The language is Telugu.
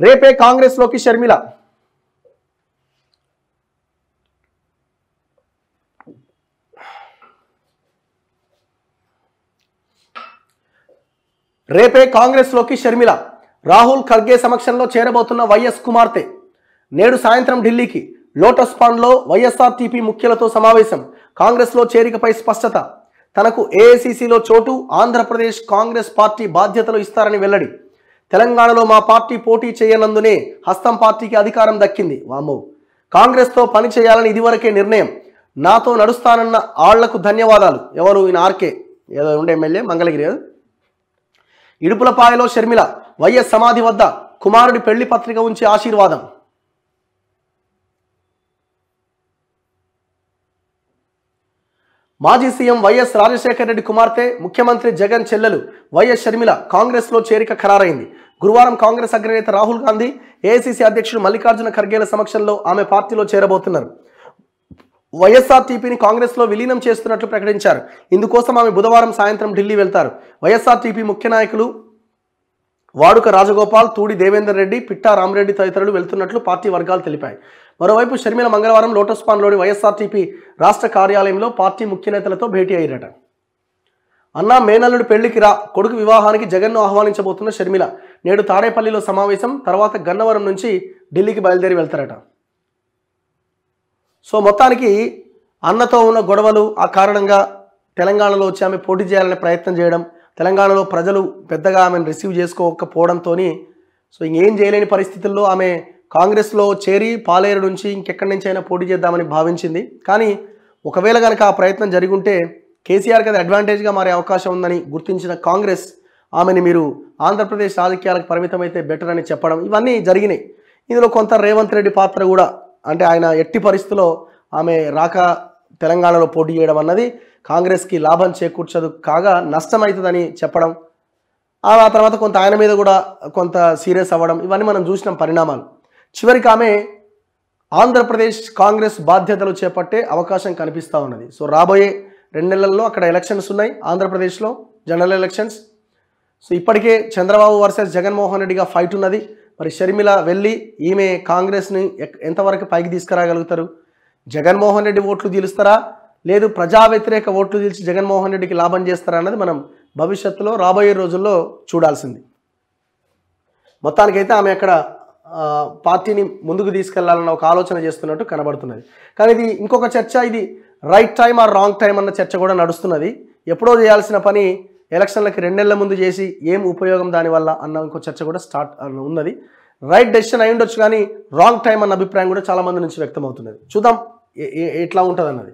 రేపే కాంగ్రెస్ లోకి షర్మిల. రేపే కాంగ్రెస్ లోకి షర్మిల. రాహుల్ ఖర్గే సమక్షంలో చేరబోతున్న వైఎస్ కుమార్తె నేడు సాయంత్రం ఢిల్లీకి. లోటస్ పాండ్లో వైఎస్ఆర్టీపీ ముఖ్యులతో సమావేశం. కాంగ్రెస్లో చేరికపై స్పష్టత. తనకు ఏఐసీసీలో చోటు, ఆంధ్రప్రదేశ్ కాంగ్రెస్ పార్టీ బాధ్యతలు ఇస్తారని వెల్లడి. తెలంగాణలో మా పార్టీ పోటీ చేయనందునే హస్తం పార్టీకి అధికారం దక్కింది. వామ్మో, కాంగ్రెస్తో పని చేయాలని ఇదివరకే నిర్ణయం. నాతో నడుస్తానన్న ఆళ్లకు ధన్యవాదాలు. ఎవరు ఈయన? ఆర్కే ఏదో ఉండే ఎమ్మెల్యే మంగళగిరి. ఇడుపులపాయలో షర్మిల వైఎస్ సమాధి వద్ద కుమారుడి పెళ్లి పత్రిక ఉంచి ఆశీర్వాదం. మాజీ సీఎం వైఎస్ రాజశేఖర రెడ్డి కుమార్తె, ముఖ్యమంత్రి జగన్ చెల్లెలు వైఎస్ షర్మిల కాంగ్రెస్లో చేరిక ఖరారైంది. గురువారం కాంగ్రెస్ అగ్రనేత రాహుల్ గాంధీ, ఏఐసీసీ అధ్యక్షుడు మల్లికార్జున ఖర్గేల సమక్షంలో ఆమె పార్టీలో చేరబోతున్నారు. వైఎస్ఆర్టీపీని కాంగ్రెస్లో విలీనం చేస్తున్నట్లు ప్రకటించారు. ఇందుకోసం ఆమె బుధవారం సాయంత్రం ఢిల్లీ వెళ్తారు. వైఎస్ఆర్టీపీ ముఖ్య నాయకులు వాడుక రాజగోపాల్, తూడి దేవేందర్ రెడ్డి, పిట్టా రామరెడ్డి తదితరులు వెళ్తున్నట్లు పార్టీ వర్గాలు తెలిపాయి. మరోవైపు షర్మిల మంగళవారం లోటస్ పాండ్లోని వైఎస్ఆర్టీపీ రాష్ట్ర కార్యాలయంలో పార్టీ ముఖ్య నేతలతో భేటీ అయ్యారట. అన్నా మేనల్లుడి పెళ్లికి రా, కొడుకు వివాహానికి జగన్ను ఆహ్వానించబోతున్న షర్మిల నేడు తాడేపల్లిలో సమావేశం, తర్వాత గన్నవరం నుంచి ఢిల్లీకి బయలుదేరి వెళ్తారట. సో మొత్తానికి అన్నతో ఉన్న గొడవలు, ఆ కారణంగా తెలంగాణలో వచ్చి ఆమె పోటీ చేయాలనే ప్రయత్నం చేయడం, తెలంగాణలో ప్రజలు పెద్దగా ఆమెను రిసీవ్ చేసుకోకపోవడంతో సో ఇంకేం చేయలేని పరిస్థితుల్లో ఆమె కాంగ్రెస్లో చేరి పాలేరు నుంచి ఇంకెక్కడి నుంచి అయినా పోటీ చేద్దామని భావించింది. కానీ ఒకవేళ కనుక ఆ ప్రయత్నం జరిగి ఉంటే కేసీఆర్కి అది అడ్వాంటేజ్గా మారే అవకాశం ఉందని గుర్తించిన కాంగ్రెస్ ఆమెని మీరు ఆంధ్రప్రదేశ్ రాజకీయాలకు పరిమితమైతే బెటర్ అని చెప్పడం, ఇవన్నీ జరిగినాయి. ఇందులో కొంత రేవంత్ రెడ్డి పాత్ర కూడా, అంటే ఆయన ఎట్టి పరిస్థితుల్లో ఆమె రాక తెలంగాణలో పోటీ చేయడం అన్నది కాంగ్రెస్కి లాభం చేకూర్చదు, కాగా నష్టమవుతుందని చెప్పడం, ఆ తర్వాత కొంత ఆయన మీద కూడా కొంత సీరియస్ అవ్వడం, ఇవన్నీ మనం చూసిన పరిణామాలు. చివరికి ఆమె ఆంధ్రప్రదేశ్ కాంగ్రెస్ బాధ్యతలు చేపట్టే అవకాశం కనిపిస్తూ ఉన్నది. సో రాబోయే 2 నెలల్లో అక్కడ ఎలక్షన్స్ ఉన్నాయి, ఆంధ్రప్రదేశ్లో జనరల్ ఎలక్షన్స్. సో ఇప్పటికే చంద్రబాబు వర్సెస్ జగన్మోహన్ రెడ్డిగా ఫైట్ ఉన్నది. మరి షర్మిల వెళ్ళి ఈమె కాంగ్రెస్ని ఎంతవరకు పైకి తీసుకురాగలుగుతారు? జగన్మోహన్ రెడ్డి ఓట్లు తీలుస్తారా, లేదు ప్రజా వ్యతిరేక ఓట్లు తీల్చి జగన్మోహన్ రెడ్డికి లాభం చేస్తారా అన్నది మనం భవిష్యత్తులో రాబోయే రోజుల్లో చూడాల్సింది. మొత్తానికైతే ఆమె అక్కడ పార్టీని ముందుకు తీసుకెళ్లాలన్న ఒక ఆలోచన చేస్తున్నట్టు కనబడుతున్నది. కానీ ఇది ఇంకొక చర్చ, ఇది right time or wrong time అన్న చర్చ కూడా నడుస్తున్నది. ఎప్పుడో చేయాల్సిన పని ఎలక్షన్లకి 2 నెలల ముందు చేసి ఏం ఉపయోగం దానివల్ల అన్న ఇంకో చర్చ కూడా స్టార్ట్ ఉన్నది. రైట్ డెసిషన్ అయి ఉండొచ్చు, కానీ రాంగ్ టైం అన్న అభిప్రాయం కూడా చాలా మంది నుంచి వ్యక్తం అవుతున్నది. చూద్దాం ఎట్లా ఉంటుంది అన్నది.